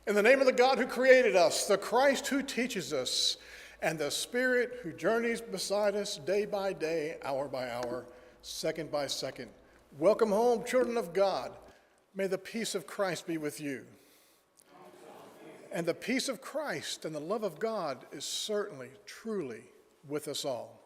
In the name of the God who created us, the Christ who teaches us, and the Spirit who journeys beside us day by day, hour by hour, second by second. Welcome home, children of God. May the peace of Christ be with you. And the peace of Christ and the love of God is certainly, truly with us all.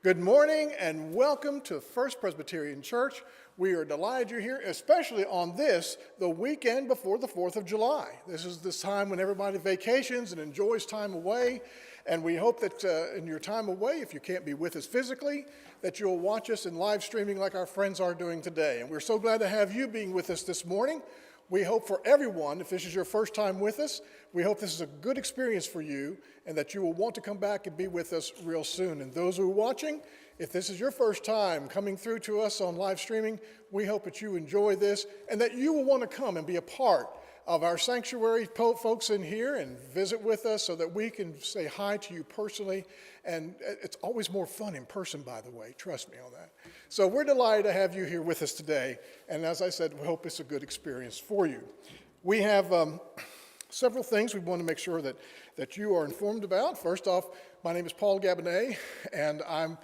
Good morning and welcome to First Presbyterian Church. We are delighted you're here, especially on the weekend before the 4th of July. This is this time when everybody vacations and enjoys time away. And we hope that in your time away, if you can't be with us physically, that you'll watch us in live streaming like our friends are doing today. And we're so glad to have you being with us this morning. We hope for everyone, if this is your first time with us, we hope this is a good experience for you and that you will want to come back and be with us real soon. And those who are watching, if this is your first time coming through to us on live streaming, we hope that you enjoy this and that you will want to come and be a part of our sanctuary folks in here and visit with us so that we can say hi to you personally. And it's always more fun in person, by the way. Trust me on that. So we're delighted to have you here with us today. And as I said, we hope it's a good experience for you. We have several things we want to make sure that you are informed about. First off, my name is Paul Gabinet, and I'm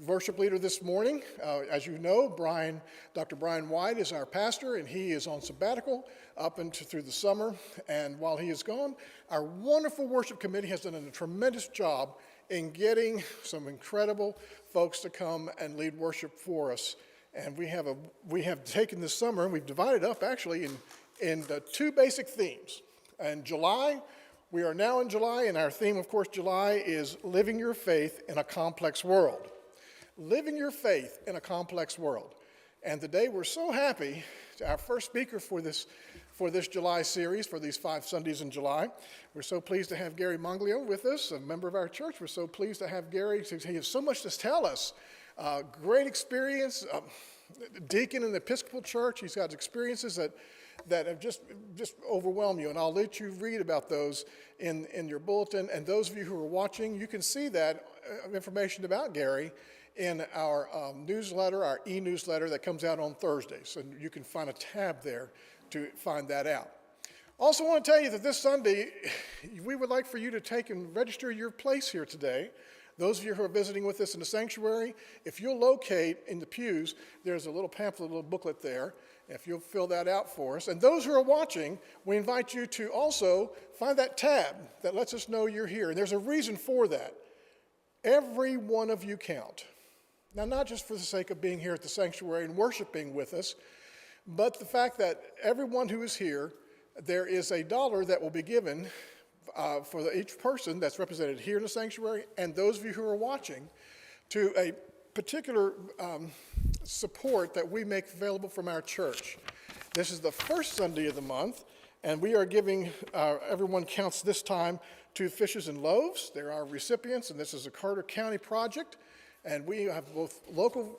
worship leader this morning. As you know, Dr. Brian White is our pastor, and he is on sabbatical up through the summer. And while he is gone, our wonderful worship committee has done a tremendous job in getting some incredible folks to come and lead worship for us. And we have taken this summer, and we've divided up actually in the two basic themes. In July, we are now in July, and our theme, of course, July is living your faith in a complex world. Living your faith in a complex world. And today we're so happy, our first speaker for this July series, for these 5 Sundays in July. We're so pleased to have Gary Monglio with us, a member of our church. We're so pleased to have Gary. He has so much to tell us. Great experience, deacon in the Episcopal Church. He's got experiences that have just overwhelmed you. And I'll let you read about those in your bulletin. And those of you who are watching, you can see that information about Gary in our newsletter, our e-newsletter that comes out on Thursdays. So you can find a tab there to find that out. Also want to tell you that this Sunday, we would like for you to take and register your place here today. Those of you who are visiting with us in the sanctuary, if you'll locate in the pews, there's a little pamphlet, a little booklet there. If you'll fill that out for us. And those who are watching, we invite you to also find that tab that lets us know you're here. And there's a reason for that. Every one of you count. Now, not just for the sake of being here at the sanctuary and worshiping with us, but the fact that everyone who is here, there is $1 that will be given for each person that's represented here in the sanctuary and those of you who are watching to a particular support that we make available from our church. This is the first Sunday of the month, and we are giving, everyone counts this time, to Fishes and Loaves. They're our recipients, and this is a Carter County project. And we have both local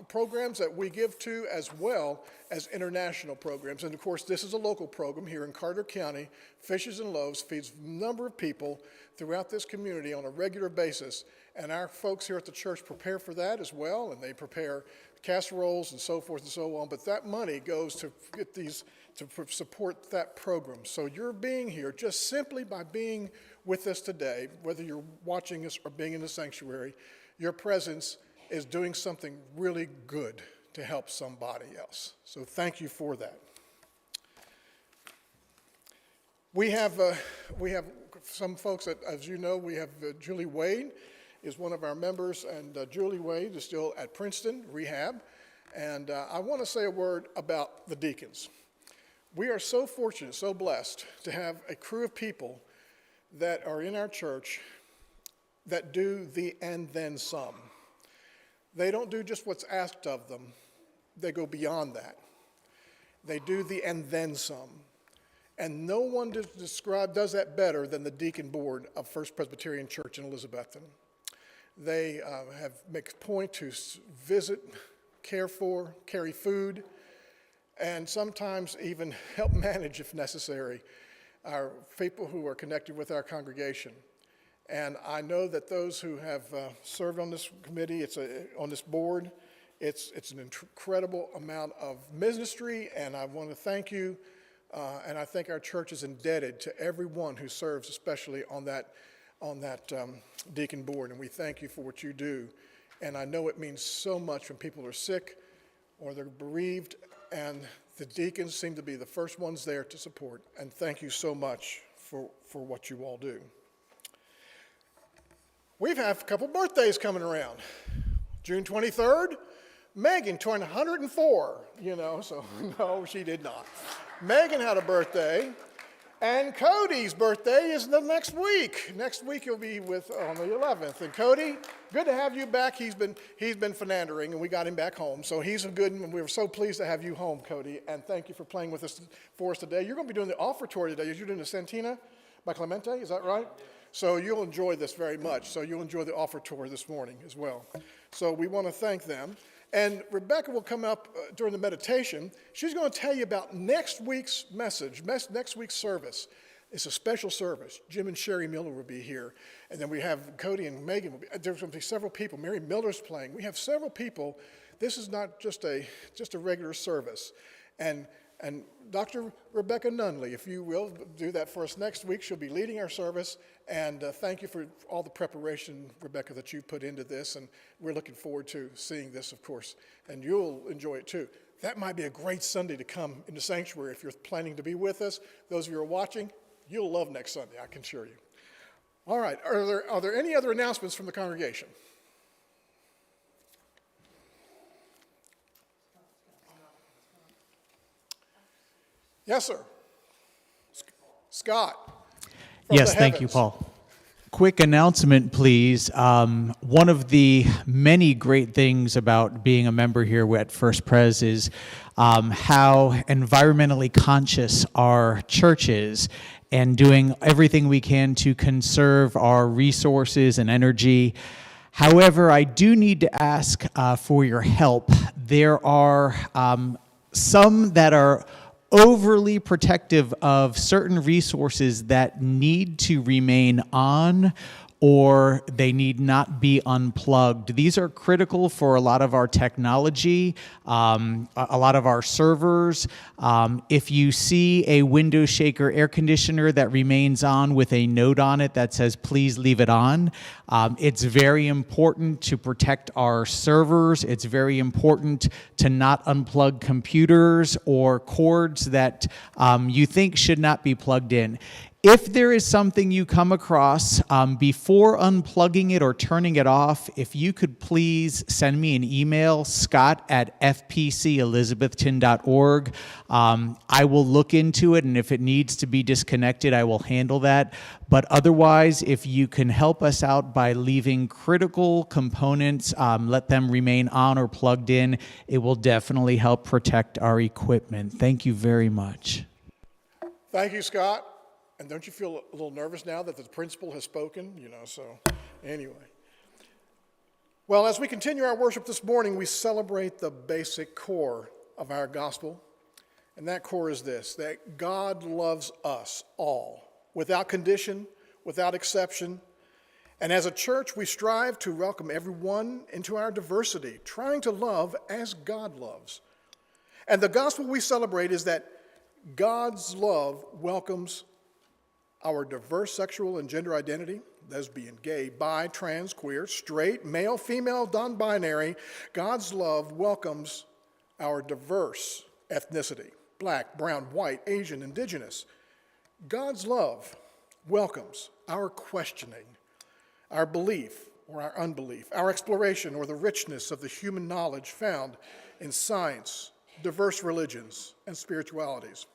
programs that we give to as well as international programs. And of course, this is a local program here in Carter County. Fishes and Loaves feeds a number of people throughout this community on a regular basis. And our folks here at the church prepare for that as well. And they prepare casseroles and so forth and so on. But that money goes to get these, to support that program. So you're being here just simply by being with us today, whether you're watching us or being in the sanctuary, your presence is doing something really good to help somebody else. So thank you for that. We have some folks that, as you know, we have Julie Wade is one of our members, and Julie Wade is still at Princeton Rehab. And I want to say a word about the deacons. We are so fortunate, so blessed to have a crew of people that are in our church that do the and then some. They don't do just what's asked of them. They go beyond that. They do the and then some. And no one does that better than the deacon board of First Presbyterian Church in Elizabethton. They make a point to visit, care for, carry food, and sometimes even help manage, if necessary, our people who are connected with our congregation. And I know that those who have served on this committee, on this board, it's an incredible amount of ministry, and I want to thank you and I think our church is indebted to everyone who serves, especially on that deacon board. And we thank you for what you do. And I know it means so much when people are sick or they're bereaved, and the deacons seem to be the first ones there to support. And thank you so much for what you all do. We have a couple birthdays coming around. June 23rd, Megan turned 104, so no, she did not. Megan had a birthday, and Cody's birthday is the next week. Next week he'll be on the 11th. And Cody, good to have you back. He's been philandering, and we got him back home. So he's a good one. We were so pleased to have you home, Cody. And thank you for playing with us for us today. You're going to be doing the offertory today. You're doing the Santina by Clemente, is that right? Yeah. So you'll enjoy this very much. So you'll enjoy the offertory this morning as well. So we want to thank them. And Rebecca will come up during the meditation. She's going to tell you about next week's message, next week's service. It's a special service. Jim and Sherry Miller will be here. And then we have Cody and Megan. There's going to be several people. Mary Miller's playing. We have several people. This is not just a regular service. And Dr. Rebecca Nunley, if you will, do that for us next week. She'll be leading our service. And thank you for all the preparation, Rebecca, that you put into this. And we're looking forward to seeing this, of course. And you'll enjoy it, too. That might be a great Sunday to come into Sanctuary if you're planning to be with us. Those of you who are watching, you'll love next Sunday, I can assure you. All right. Are there any other announcements from the congregation? Yes, sir. Scott. Yes, thank you, Paul. Quick announcement, please. One of the many great things about being a member here at First Pres is how environmentally conscious our church is and doing everything we can to conserve our resources and energy. However, I do need to ask for your help. There are some that are overly protective of certain resources that need to remain on, or they need not be unplugged. These are critical for a lot of our technology, a lot of our servers. If you see a window shaker air conditioner that remains on with a note on it that says, please leave it on, it's very important to protect our servers. It's very important to not unplug computers or cords that you think should not be plugged in. If there is something you come across before unplugging it or turning it off, if you could please send me an email, scott@fpcelizabethton.org. I will look into it, and if it needs to be disconnected, I will handle that. But otherwise, if you can help us out by leaving critical components, let them remain on or plugged in, it will definitely help protect our equipment. Thank you very much. Thank you, Scott. And don't you feel a little nervous now that the principal has spoken? So anyway. Well, as we continue our worship this morning, we celebrate the basic core of our gospel. And that core is this, that God loves us all, without condition, without exception. And as a church, we strive to welcome everyone into our diversity, trying to love as God loves. And the gospel we celebrate is that God's love welcomes our diverse sexual and gender identity, lesbian, gay, bi, trans, queer, straight, male, female, non-binary. God's love welcomes our diverse ethnicity, black, brown, white, Asian, indigenous. God's love welcomes our questioning, our belief or our unbelief, our exploration or the richness of the human knowledge found in science, diverse religions, and spiritualities.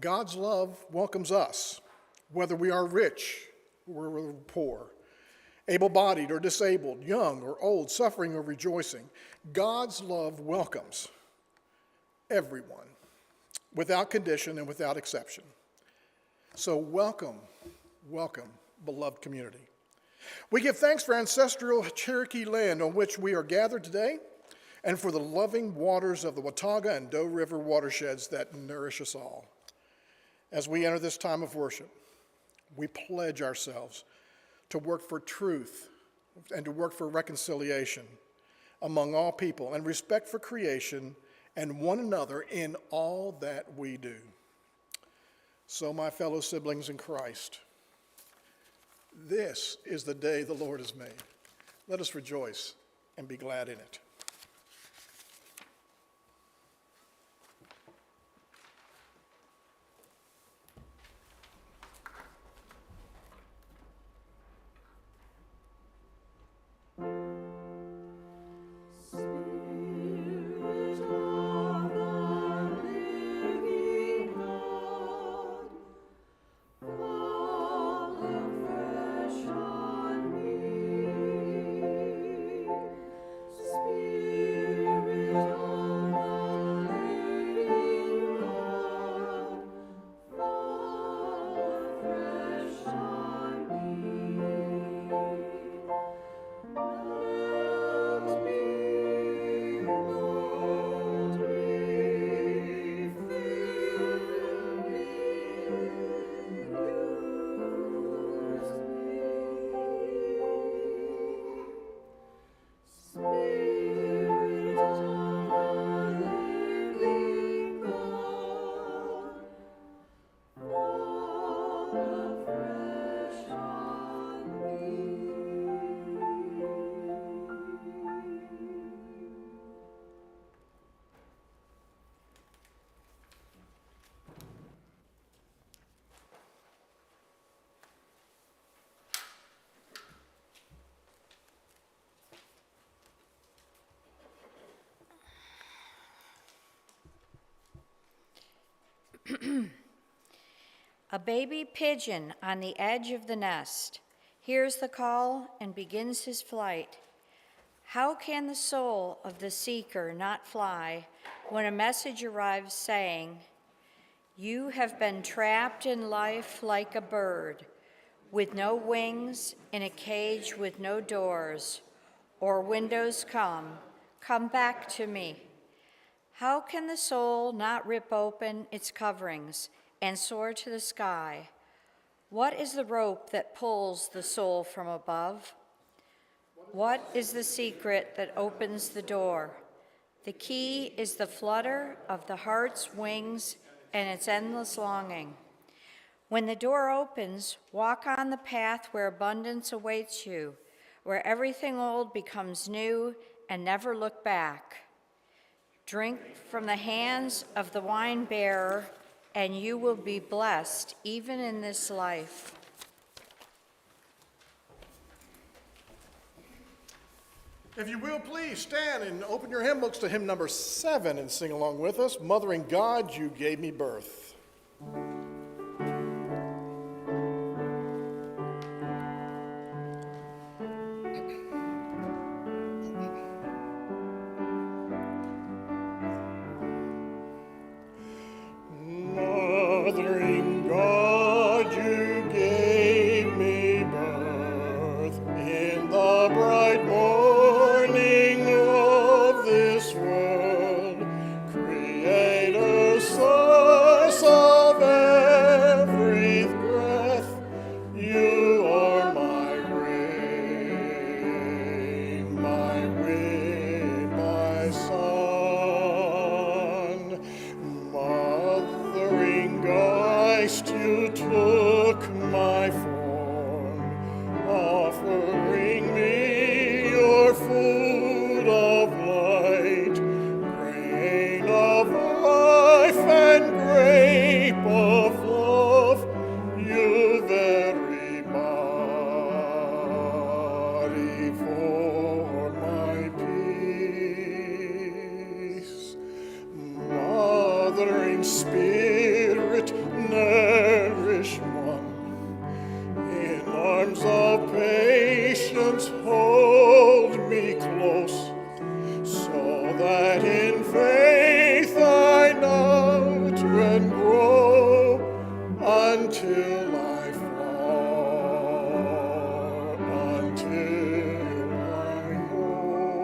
God's love welcomes us, whether we are rich or we're poor, able-bodied or disabled, young or old, suffering or rejoicing. God's love welcomes everyone, without condition and without exception. So welcome, beloved community. We give thanks for ancestral Cherokee land on which we are gathered today, and for the loving waters of the Watauga and Doe River watersheds that nourish us all. As we enter this time of worship, we pledge ourselves to work for truth and to work for reconciliation among all people and respect for creation and one another in all that we do. So, my fellow siblings in Christ, this is the day the Lord has made. Let us rejoice and be glad in it. A baby pigeon on the edge of the nest hears the call and begins his flight. How can the soul of the seeker not fly when a message arrives saying, "You have been trapped in life like a bird, with no wings, in a cage with no doors or windows, come back to me." How can the soul not rip open its coverings and soar to the sky? What is the rope that pulls the soul from above? What is the secret that opens the door? The key is the flutter of the heart's wings and its endless longing. When the door opens, walk on the path where abundance awaits you, where everything old becomes new, and never look back. Drink from the hands of the wine bearer, and you will be blessed even in this life. If you will, please stand and open your hymn books to hymn number 7 and sing along with us, "Mothering God, You Gave Me Birth." Mothering God, You gave me birth in the bright morning of this world, Creator, source of every breath. You are my rain, my wind, my sun. Mothering Christ, You took my form, offering me Your food of light, grain of life and grape of love, You very body for my peace. Mothering Spirit, nourish one, in arms of patience hold me close, so that in faith I nurture and grow until I flower, until I know.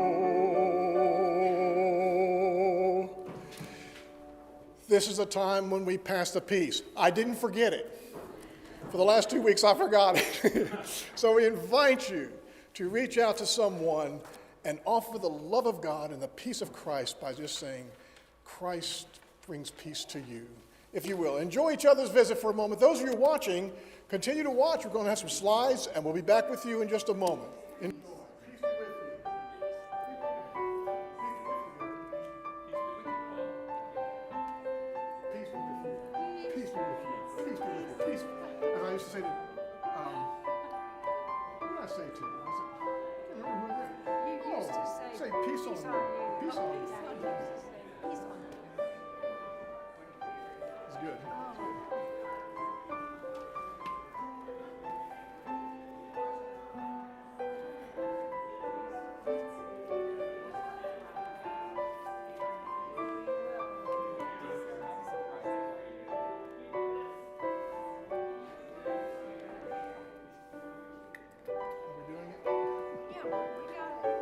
This is a time when we pass the peace. I didn't forget it. For the last 2 weeks, I forgot it. So we invite you to reach out to someone and offer the love of God and the peace of Christ by just saying, "Christ brings peace to you," if you will. Enjoy each other's visit for a moment. Those of you watching, continue to watch. We're going to have some slides, and we'll be back with you in just a moment. Enjoy. Peace be with you. Peace be with you. Peace be with you. Peace be with you. Peace. As I used to say to, what did I say to you? I can't remember who it is. You used to say peace on you. Peace on you. Peace on you. It's good. Are we doing it? Yeah, we got it.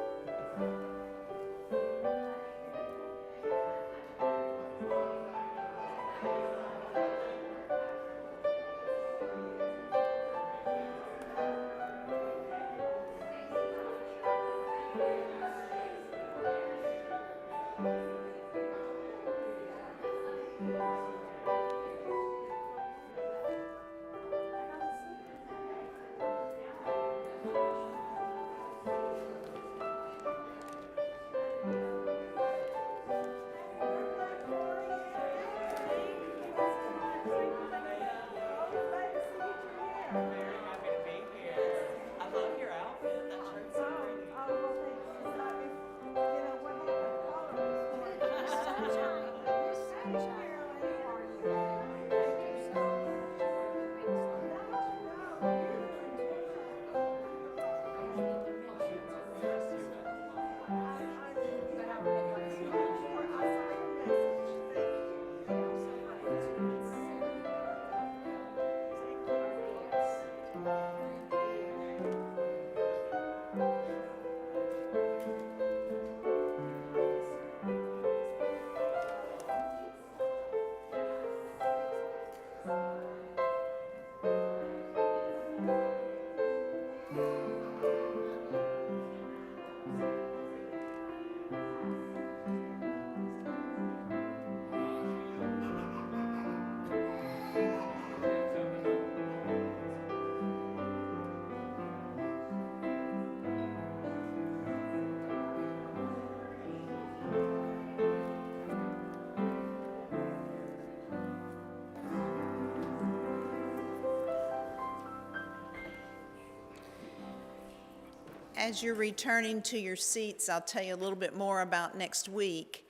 As you're returning to your seats, I'll tell you a little bit more about next week.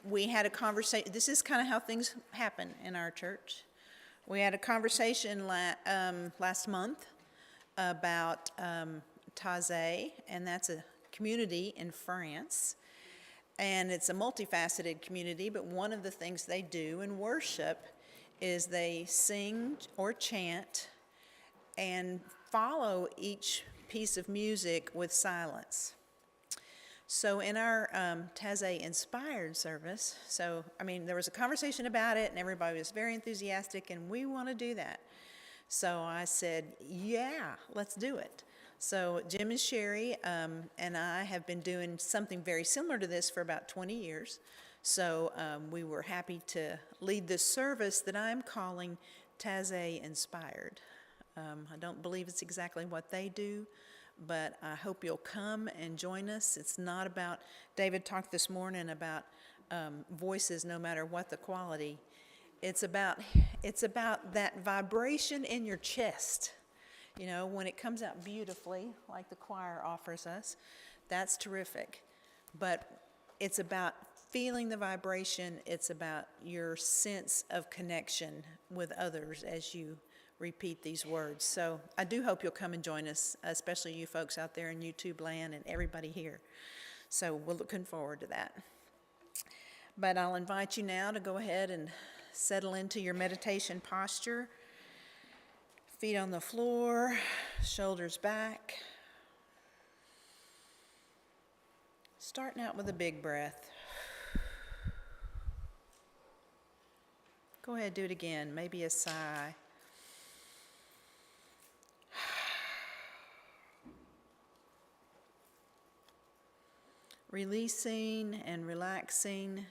We had a conversation. This is kind of how things happen in our church. We had a conversation last month about Taizé, and that's a community in France. And it's a multifaceted community, but one of the things they do in worship is they sing or chant and follow each piece of music with silence. So in our Taizé inspired service, there was a conversation about it and everybody was very enthusiastic and we want to do that. So I said, yeah, let's do it. So Jim and Sherry and I have been doing something very similar to this for about 20 years. So we were happy to lead this service that I'm calling Taizé Inspired. I don't believe it's exactly what they do, but I hope you'll come and join us. It's not about, David talked this morning about voices no matter what the quality. It's about that vibration in your chest. You know, when it comes out beautifully, like the choir offers us, that's terrific. But it's about feeling the vibration. It's about your sense of connection with others as you repeat these words. So I do hope you'll come and join us, especially you folks out there in YouTube land and everybody here. So we're looking forward to that. But I'll invite you now to go ahead and settle into your meditation posture. Feet on the floor, shoulders back. Starting out with a big breath. Go ahead, do it again, maybe a sigh. Releasing and relaxing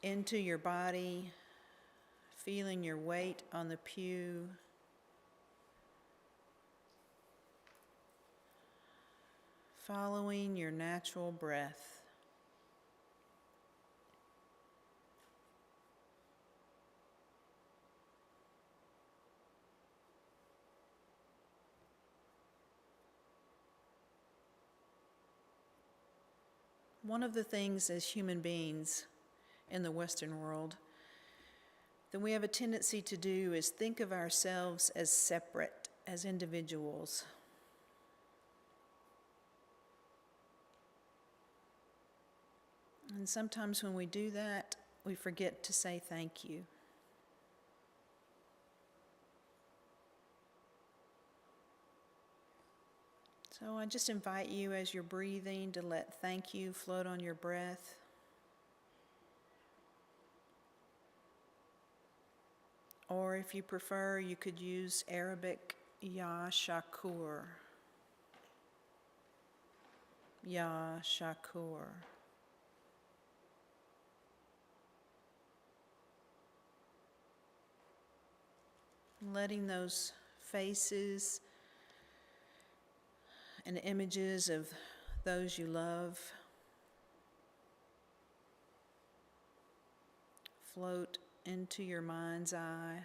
into your body, feeling your weight on the pew. Following your natural breath. One of the things as human beings in the Western world that we have a tendency to do is think of ourselves as separate, as individuals. And sometimes when we do that, we forget to say thank you. So I just invite you as you're breathing to let thank you float on your breath. Or if you prefer, you could use Arabic Ya Shakur. Ya Shakur. Letting those faces and images of those you love float into your mind's eye.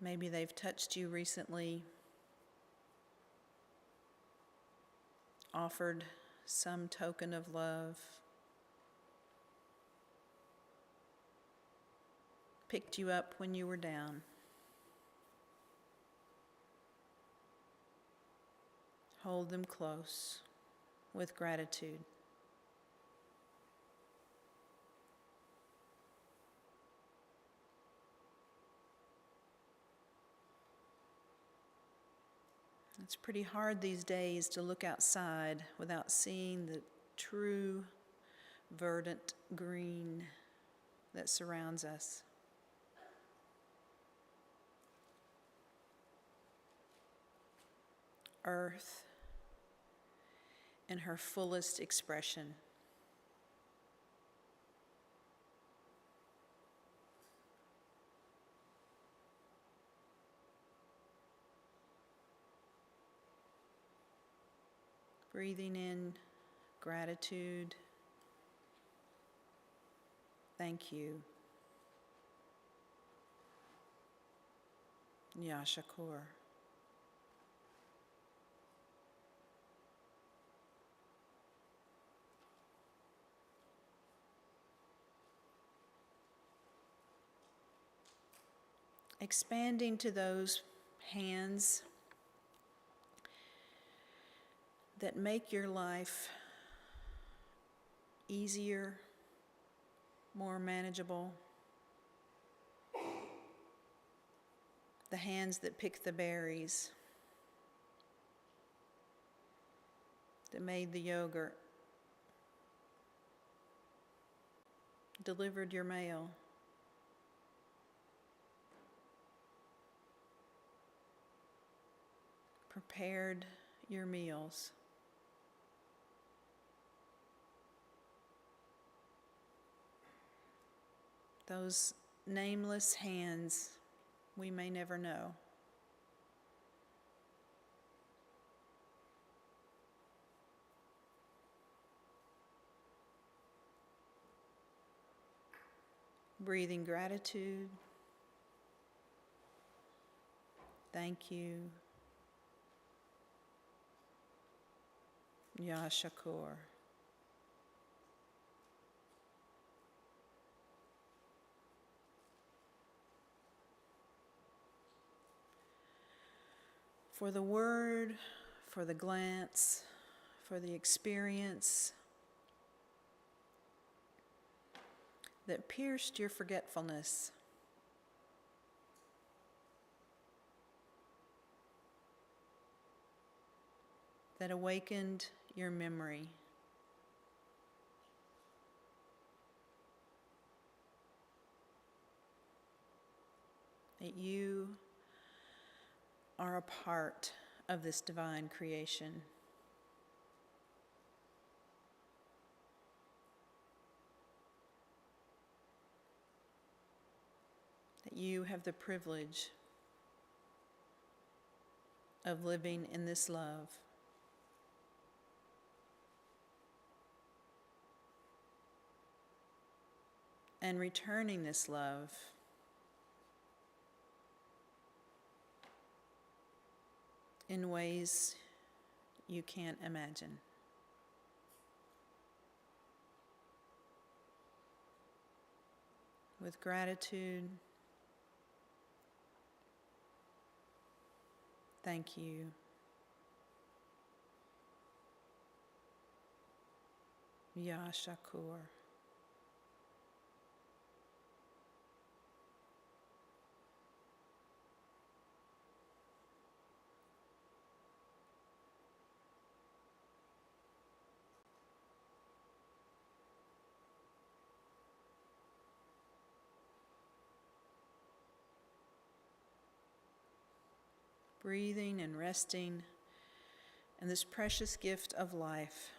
Maybe they've touched you recently, offered some token of love, picked you up when you were down. Hold them close with gratitude. It's pretty hard these days to look outside without seeing the true verdant green that surrounds us. Earth in her fullest expression. Breathing in gratitude. Thank you. Ya Shakur. Expanding to those hands that make your life easier, more manageable. The hands that pick the berries, that made the yogurt, delivered your mail, prepared your meals. Those nameless hands we may never know. Breathing gratitude. Thank you. Ya Shakur. For the word, for the glance, for the experience that pierced your forgetfulness. That awakened your memory. That you are a part of this divine creation. that you have the privilege of living in this love. And returning this love in ways you can't imagine. With gratitude, thank you. Ya Shakur. Breathing and resting in this precious gift of life.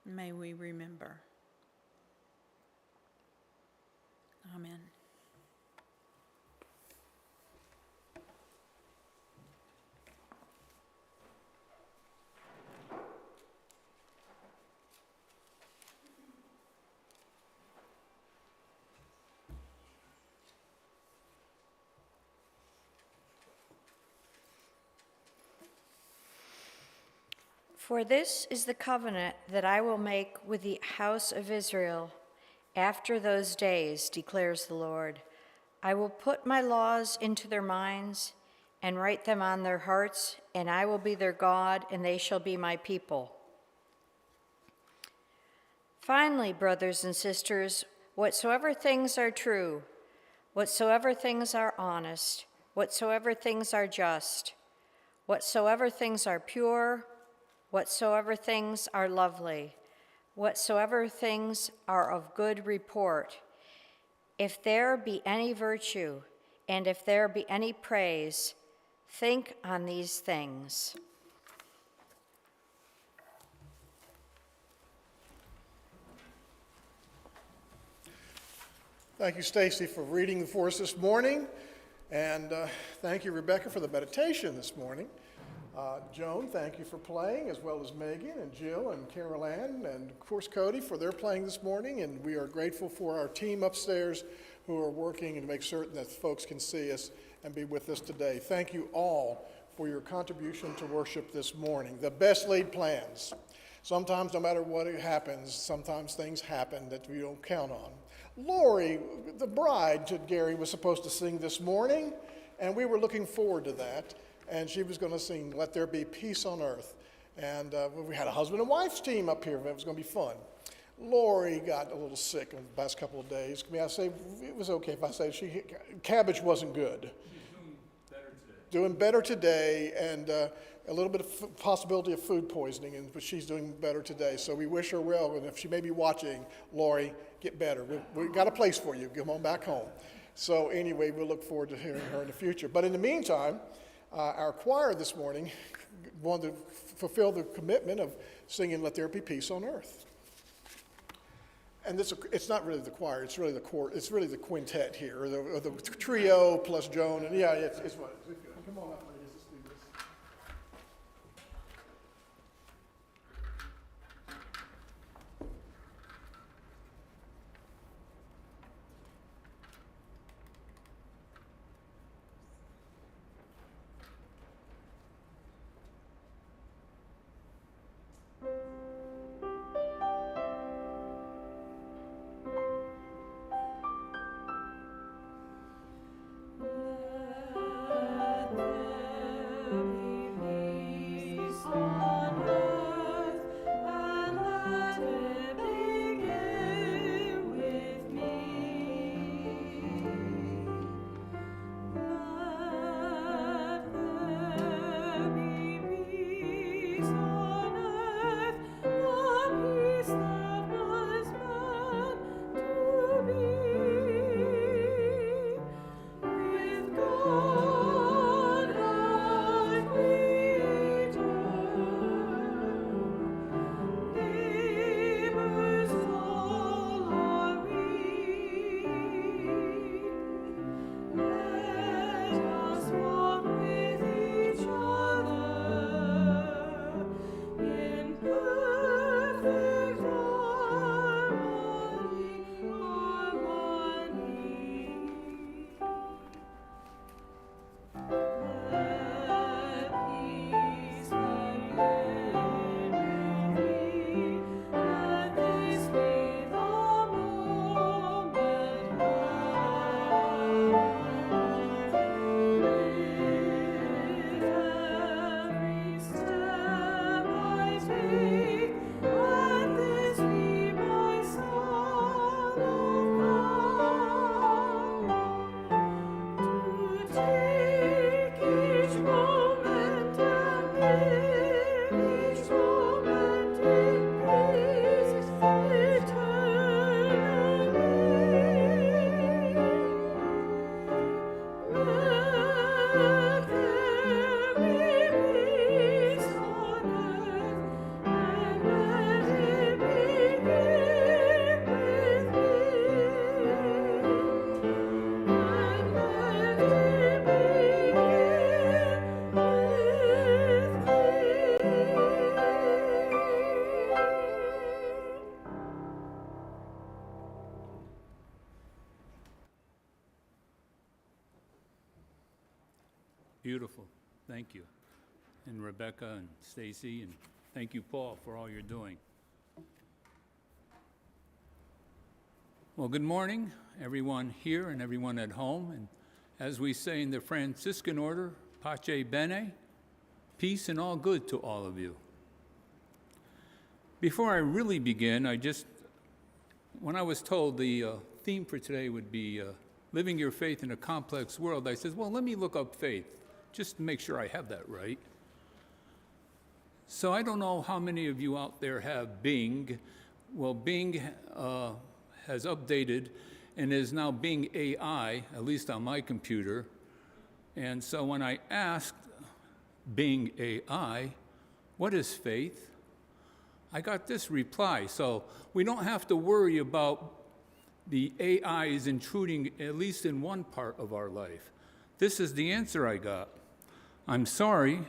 May we remember. Amen. For this is the covenant that I will make with the house of Israel after those days, declares the Lord. I will put my laws into their minds and write them on their hearts, and I will be their God, and they shall be my people. Finally, brothers and sisters, whatsoever things are true, whatsoever things are honest, whatsoever things are just, whatsoever things are pure, whatsoever things are lovely, whatsoever things are of good report, if there be any virtue, and if there be any praise, think on these things. Thank you, Stacy, for reading for us this morning. And thank you, Rebecca, for the meditation this morning. Joan, thank you for playing, as well as Megan and Jill and Carol Ann, and of course Cody for their playing this morning. And we are grateful for our team upstairs who are working to make certain that folks can see us and be with us today. Thank you all for your contribution to worship this morning. The best laid plans. Sometimes, no matter what happens, sometimes things happen that we don't count on. Lori, the bride to Gary, was supposed to sing this morning, and we were looking forward to that. And she was going to sing, "Let There Be Peace on Earth." And we had a husband and wife's team up here. It was going to be fun. Lori got a little sick in the past couple of days. May I say, it was okay if I say cabbage wasn't good. Doing better today, and a little bit of possibility of food poisoning, but she's doing better today. So we wish her well, and if she may be watching, Lori, get better. We got a place for you. Come on back home. So anyway, we'll look forward to hearing her in the future. But in the meantime, our choir this morning wanted to fulfill the commitment of singing "Let There Be Peace on Earth." And it's not really the choir, it's really the quintet here, or the trio plus Joan, and yeah, it's what it is. Come on up, ladies, let's do this. Let Beautiful. Thank you. And Rebecca and Stacy, and thank you, Paul, for all you're doing. Well, good morning, everyone here and everyone at home. And as we say in the Franciscan order, Pace Bene, peace and all good to all of you. Before I really begin, when I was told the theme for today would be living your faith in a complex world, I said, well, let me look up faith, just to make sure I have that right. So I don't know how many of you out there have Bing. Well, Bing has updated and is now Bing AI, at least on my computer. And so when I asked Bing AI, what is faith? I got this reply. So we don't have to worry about the AIs intruding at least in one part of our life. This is the answer I got. I'm sorry,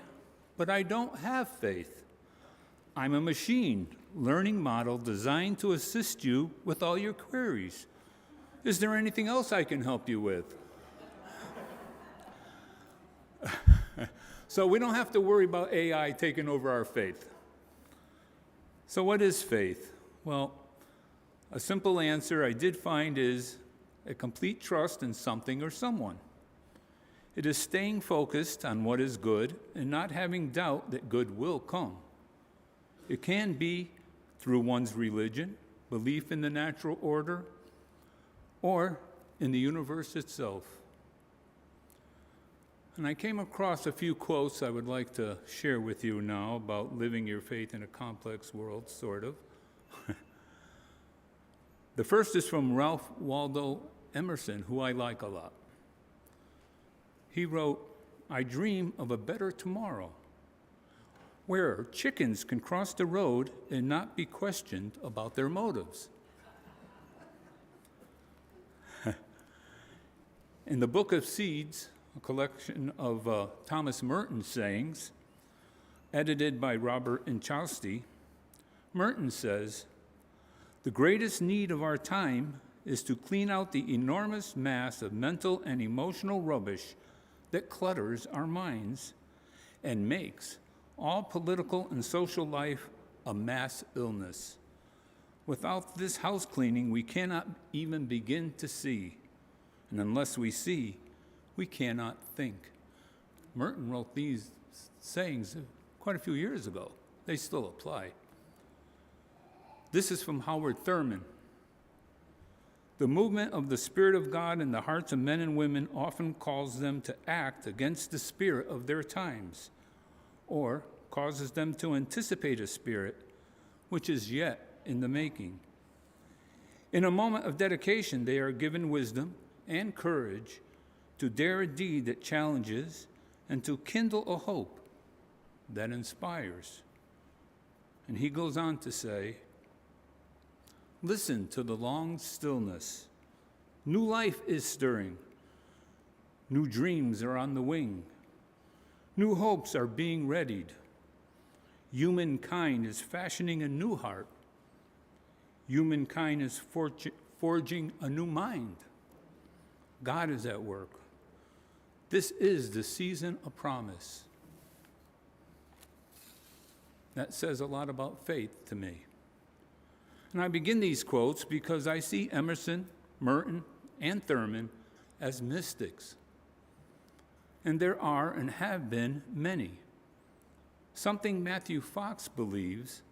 but I don't have faith. I'm a machine learning model designed to assist you with all your queries. Is there anything else I can help you with? So we don't have to worry about AI taking over our faith. So what is faith? Well, a simple answer I did find is a complete trust in something or someone. It is staying focused on what is good and not having doubt that good will come. It can be through one's religion, belief in the natural order, or in the universe itself. And I came across a few quotes I would like to share with you now about living your faith in a complex world, sort of. The first is from Ralph Waldo Emerson, who I like a lot. He wrote, "I dream of a better tomorrow, where chickens can cross the road and not be questioned about their motives." In the Book of Seeds, a collection of Thomas Merton's sayings, edited by Robert Inchausti, Merton says, "The greatest need of our time is to clean out the enormous mass of mental and emotional rubbish that clutters our minds and makes all political and social life a mass illness. Without this house cleaning, we cannot even begin to see. And unless we see, we cannot think." Merton wrote these sayings quite a few years ago. They still apply. This is from Howard Thurman. "The movement of the Spirit of God in the hearts of men and women often calls them to act against the spirit of their times, or causes them to anticipate a spirit which is yet in the making. In a moment of dedication, they are given wisdom and courage to dare a deed that challenges and to kindle a hope that inspires." And he goes on to say, "Listen to the long stillness. New life is stirring. New dreams are on the wing. New hopes are being readied. Humankind is fashioning a new heart. Humankind is forging a new mind. God is at work. This is the season of promise." That says a lot about faith to me. And I begin these quotes because I see Emerson, Merton, and Thurman as mystics. And there are and have been many. Something Matthew Fox believes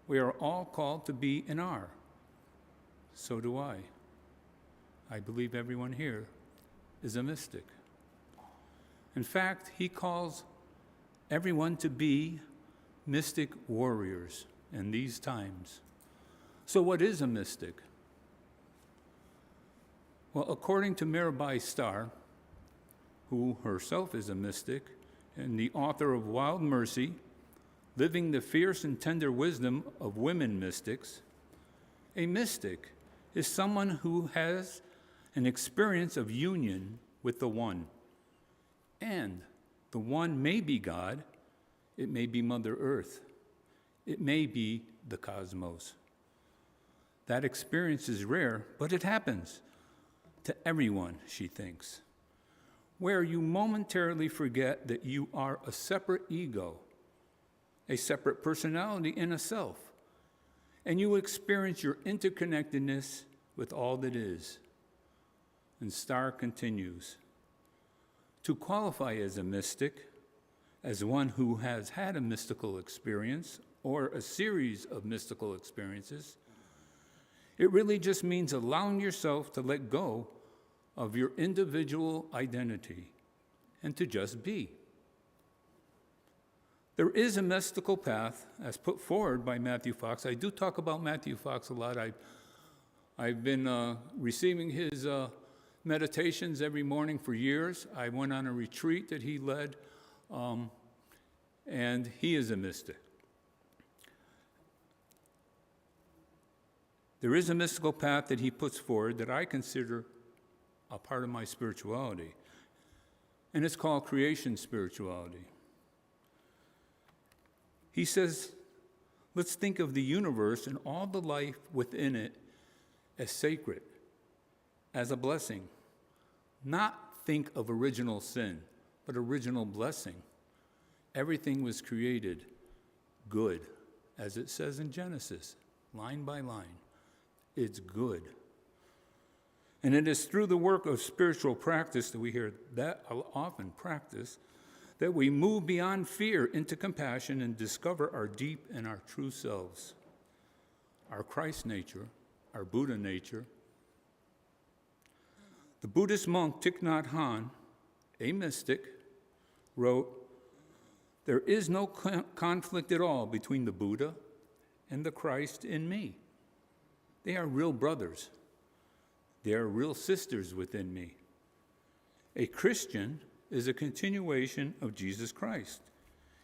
we are all called to be and are. So do I. I believe everyone here is a mystic. In fact, he calls everyone to be mystic warriors in these times. So what is a mystic? Well, according to Mirabai Starr, who herself is a mystic and the author of Wild Mercy, Living the Fierce and Tender Wisdom of Women Mystics, a mystic is someone who has an experience of union with the One. And the One may be God, it may be Mother Earth, it may be the cosmos. That experience is rare, but it happens to everyone, she thinks. where you momentarily forget that you are a separate ego, a separate personality in a self, and you experience your interconnectedness with all that is. And Starr continues, to qualify as a mystic, as one who has had a mystical experience or a series of mystical experiences, it really just means allowing yourself to let go of your individual identity and to just be. There is a mystical path as put forward by Matthew Fox. I do talk about Matthew Fox a lot. I've been receiving his meditations every morning for years. I went on a retreat that he led, and he is a mystic. There is a mystical path that he puts forward that I consider a part of my spirituality, and it's called creation spirituality. He says, let's think of the universe and all the life within it as sacred, as a blessing. Not think of original sin, but original blessing. Everything was created good, as it says in Genesis, line by line. It's good. And it is through the work of spiritual practice that we hear that often practice, that we move beyond fear into compassion and discover our deep and our true selves, our Christ nature, our Buddha nature. The Buddhist monk Thich Nhat Hanh, a mystic, wrote, "There is no conflict at all between the Buddha and the Christ in me. They are real brothers. They are real sisters within me. A Christian is a continuation of Jesus Christ.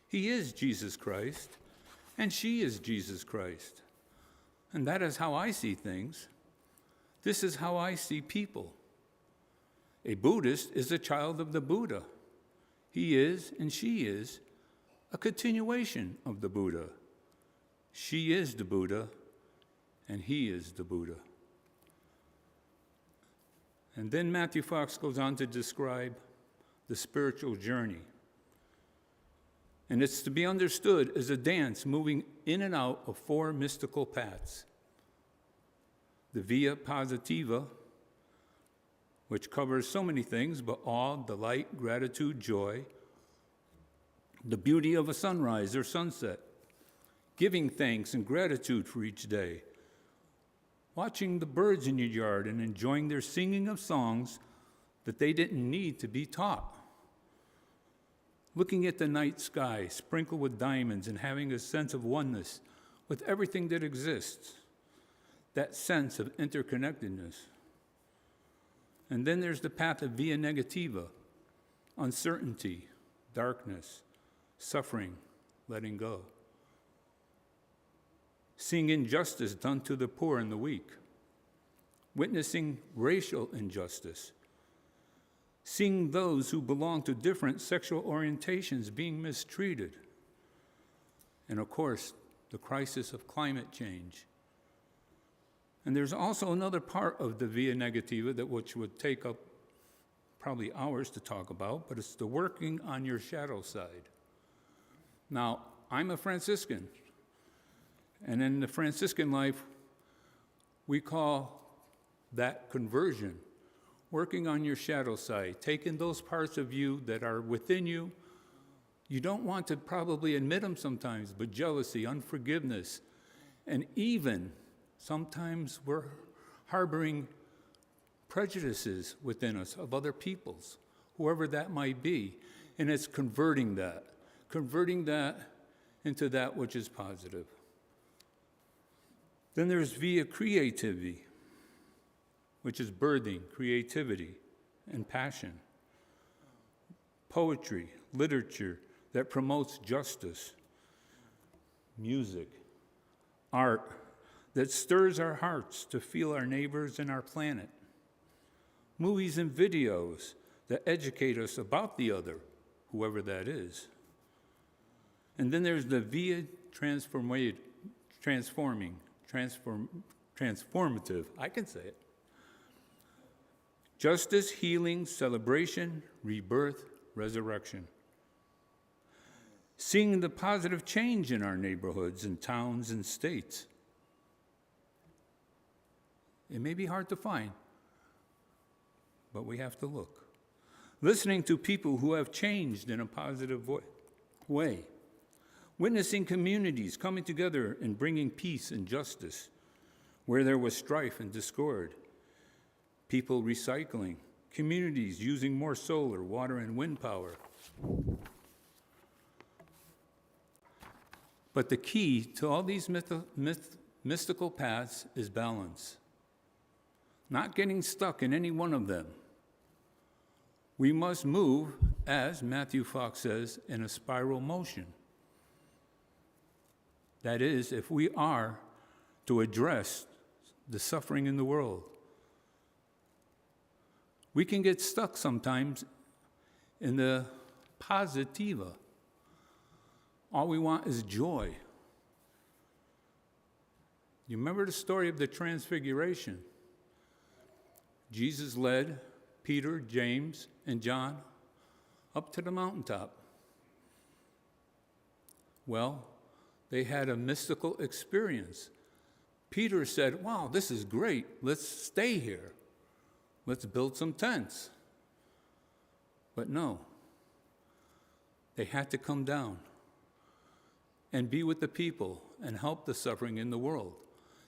He is Jesus Christ, and she is Jesus Christ. And that is how I see things. This is how I see people. A Buddhist is a child of the Buddha. He is, and she is, a continuation of the Buddha. She is the Buddha, and he is the Buddha." And then Matthew Fox goes on to describe the spiritual journey. And it's to be understood as a dance moving in and out of four mystical paths. The Via Positiva, which covers so many things, but awe, delight, gratitude, joy, the beauty of a sunrise or sunset, giving thanks and gratitude for each day, watching the birds in your yard and enjoying their singing of songs that they didn't need to be taught, looking at the night sky sprinkled with diamonds and having a sense of oneness with everything that exists, that sense of interconnectedness. And then there's the path of Via Negativa, uncertainty, darkness, suffering, letting go. Seeing injustice done to the poor and the weak, witnessing racial injustice, seeing those who belong to different sexual orientations being mistreated, and of course, the crisis of climate change. And there's also another part of the Via Negativa that which would take up probably hours to talk about, but it's the working on your shadow side. Now, I'm a Franciscan, and in the Franciscan life, we call that conversion, working on your shadow side, taking those parts of you that are within you. You don't want to probably admit them sometimes, but jealousy, unforgiveness, and even sometimes we're harboring prejudices within us of other peoples, whoever that might be, and it's converting that into that which is positive. Then there's Via Creativity, which is birthing, creativity, and passion. Poetry, literature that promotes justice. Music, art that stirs our hearts to feel our neighbors and our planet. Movies and videos that educate us about the other, whoever that is. And then there's the Via Transformative, I can say it. justice, healing, celebration, rebirth, resurrection. Seeing the positive change in our neighborhoods and towns and states. It may be hard to find, but we have to look. Listening to people who have changed in a positive way. Witnessing communities coming together and bringing peace and justice where there was strife and discord. People recycling. Communities using more solar, water, and wind power. But the key to all these mystical paths is balance. Not getting stuck in any one of them. We must move, as Matthew Fox says, in a spiral motion. That is, if we are to address the suffering in the world. We can get stuck sometimes in the positiva. All we want is joy. You remember the story of the Transfiguration? Jesus led Peter, James, and John up to the mountaintop. Well, they had a mystical experience. Peter said, "Wow, this is great. Let's stay here. Let's build some tents." But no, they had to come down and be with the people and help the suffering in the world.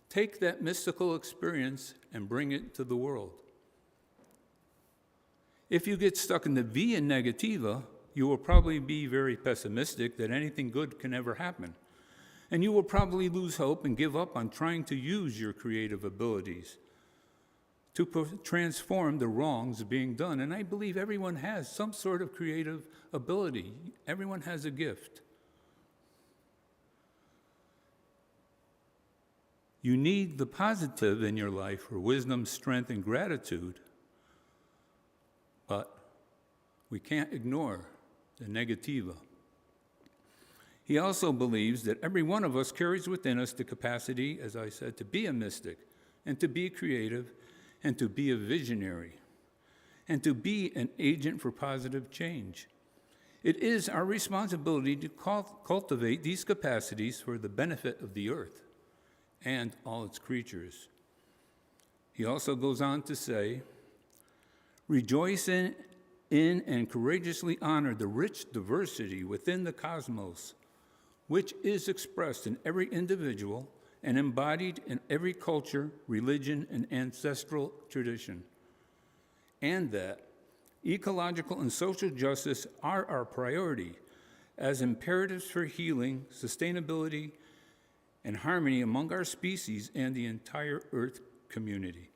Take that mystical experience and bring it to the world. If you get stuck in the via negativa, you will probably be very pessimistic that anything good can ever happen. And you will probably lose hope and give up on trying to use your creative abilities to transform the wrongs being done. And I believe everyone has some sort of creative ability. Everyone has a gift. You need the positive in your life for wisdom, strength, and gratitude. But we can't ignore the negativa. He also believes that every one of us carries within us the capacity, as I said, to be a mystic, and to be creative, and to be a visionary, and to be an agent for positive change. It is our responsibility to cultivate these capacities for the benefit of the earth and all its creatures. He also goes on to say, rejoice in and courageously honor the rich diversity within the cosmos, which is expressed in every individual and embodied in every culture, religion, and ancestral tradition. And that ecological and social justice are our priority as imperatives for healing, sustainability, and harmony among our species and the entire Earth community.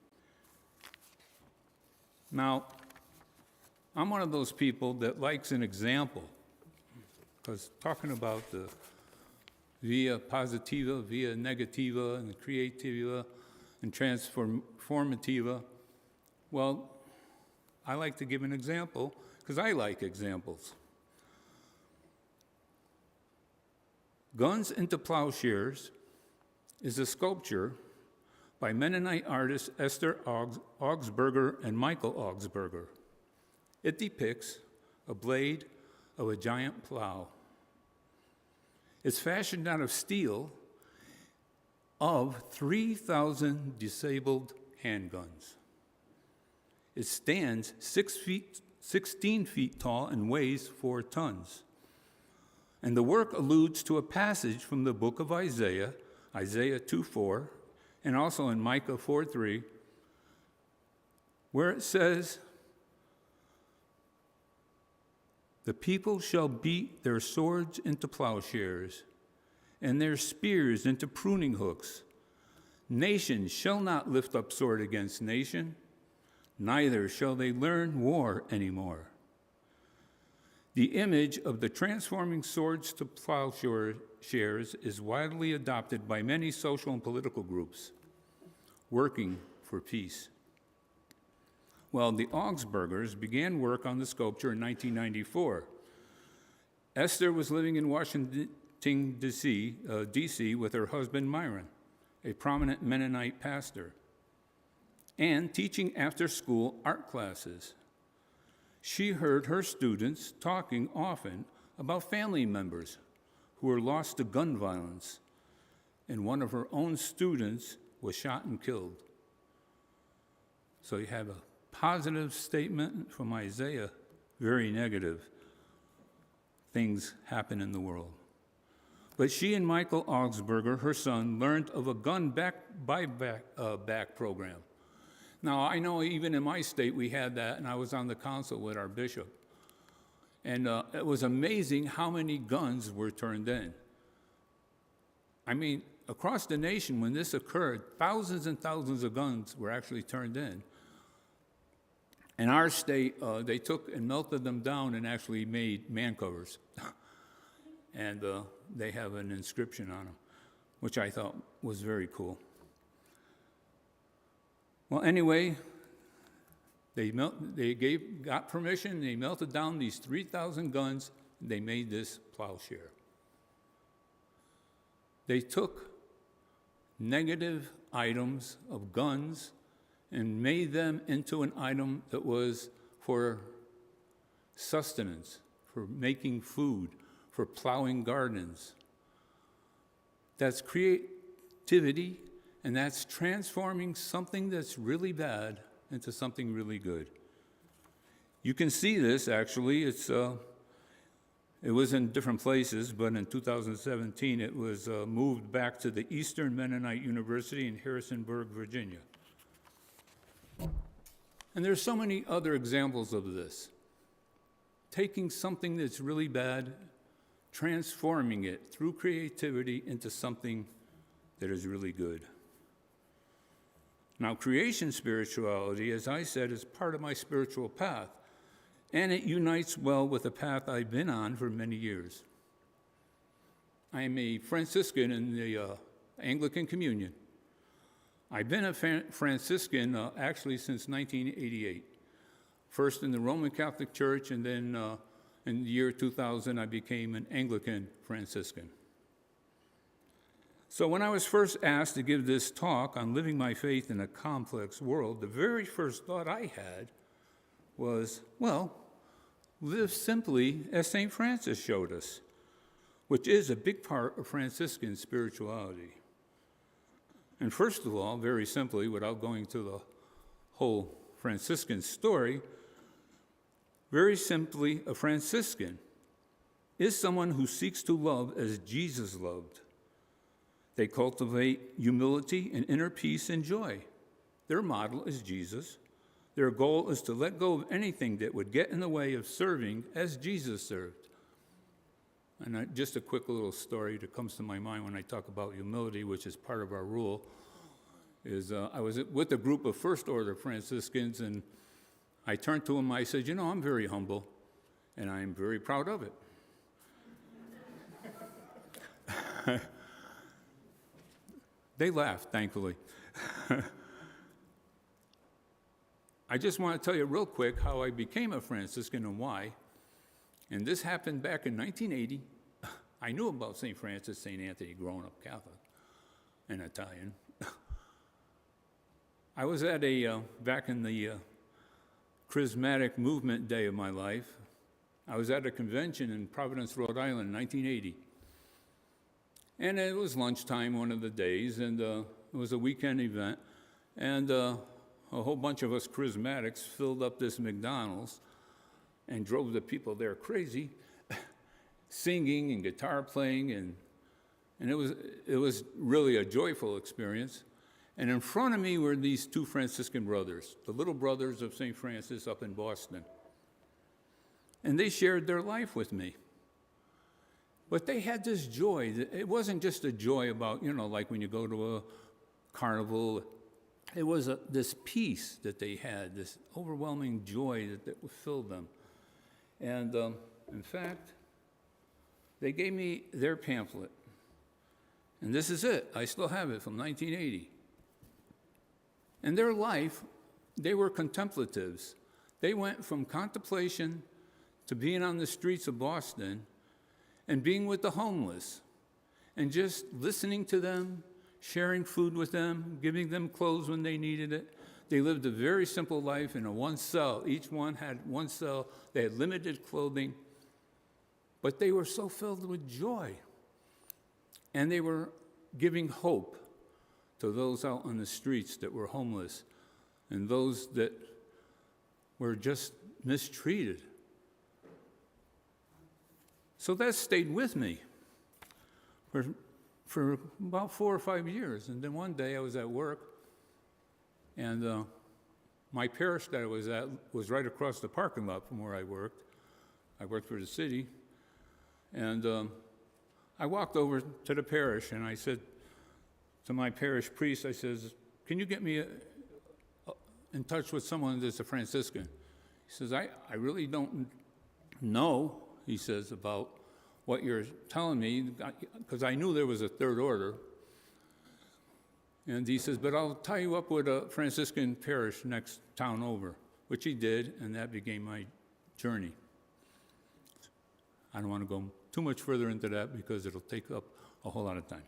Now, I'm one of those people that likes an example, because talking about the via positiva, via negativa, and creativa, and transformativa, well, I like to give an example, because I like examples. Guns into Plowshares is a sculpture by Mennonite artists Esther Augsburger and Michael Augsburger. It depicts a blade of a giant plow. It's fashioned out of steel of 3,000 disabled handguns. It stands 16 feet tall and weighs 4 tons. And the work alludes to a passage from the book of Isaiah, Isaiah 2:4, and also in Micah 4:3, where it says, the people shall beat their swords into plowshares, and their spears into pruning hooks. Nation shall not lift up sword against nation, neither shall they learn war anymore. The image of the transforming swords to plowshares is widely adopted by many social and political groups working for peace. Well, the Augsburgers began work on the sculpture in 1994. Esther was living in Washington, D.C. with her husband Myron, a prominent Mennonite pastor. and teaching after-school art classes. She heard her students talking often about family members who were lost to gun violence, and one of her own students was shot and killed. So you have a positive statement from Isaiah, very negative. Things happen in the world. But she and Michael Augsburger, her son, learned of a gun buyback program. Now, I know even in my state we had that, and I was on the council with our bishop. And it was amazing how many guns were turned in. I mean, across the nation, when this occurred, thousands and thousands of guns were actually turned in. In our state, they took and melted them down and actually made man covers. And they have an inscription on them, which I thought was very cool. Well, anyway, they got permission, they melted down these 3,000 guns, and they made this plowshare. They took negative items of guns and made them into an item that was for sustenance, for making food, for plowing gardens. That's creativity, and that's transforming something that's really bad into something really good. You can see this, actually. It was in different places, but in 2017, it was moved back to the Eastern Mennonite University in Harrisonburg, Virginia. And there's so many other examples of this. Taking something that's really bad, transforming it through creativity into something that is really good. Now, creation spirituality, as I said, is part of my spiritual path, and it unites well with the path I've been on for many years. I am a Franciscan in the Anglican Communion. I've been a Franciscan actually since 1988. First in the Roman Catholic Church, and then in the year 2000, I became an Anglican Franciscan. So when I was first asked to give this talk on living my faith in a complex world, the very first thought I had was, well, live simply as St. Francis showed us, which is a big part of Franciscan spirituality. And first of all, very simply, without going to the whole Franciscan story, very simply, a Franciscan is someone who seeks to love as Jesus loved. They cultivate humility and inner peace and joy. Their model is Jesus. Their goal is to let go of anything that would get in the way of serving as Jesus served. And just a quick little story that comes to my mind when I talk about humility, which is part of our rule, is I was with a group of First Order Franciscans, and I turned to them, I said, I'm very humble, and I'm very proud of it. They laughed, thankfully. I just want to tell you real quick how I became a Franciscan and why. And this happened back in 1980. I knew about St. Francis, St. Anthony, growing up Catholic and Italian. I was at back in the charismatic movement day of my life, I was at a convention in Providence, Rhode Island in 1980. And it was lunchtime one of the days, and it was a weekend event, and a whole bunch of us charismatics filled up this McDonald's and drove the people there crazy, singing and guitar playing, and it was really a joyful experience. And in front of me were these two Franciscan brothers, the little brothers of St. Francis up in Boston. And they shared their life with me. But they had this joy. It wasn't just a joy about, like when you go to a carnival. It was this peace that they had, this overwhelming joy that filled them. And in fact, they gave me their pamphlet. And this is it. I still have it from 1980. In their life, they were contemplatives. They went from contemplation to being on the streets of Boston and being with the homeless and just listening to them, sharing food with them, giving them clothes when they needed it. They lived a very simple life in a one cell. Each one had one cell. They had limited clothing, but they were so filled with joy. And they were giving hope to those out on the streets that were homeless and those that were just mistreated. So that stayed with me for about 4 or 5 years. And then one day I was at work, and my parish that I was at was right across the parking lot from where I worked. I worked for the city. And I walked over to the parish, and I said to my parish priest, I says, can you get me in touch with someone that's a Franciscan? He says, I really don't know, he says, about what you're telling me, because I knew there was a third order. And he says, but I'll tie you up with a Franciscan parish next town over, which he did, and that became my journey. I don't want to go too much further into that because it'll take up a whole lot of time.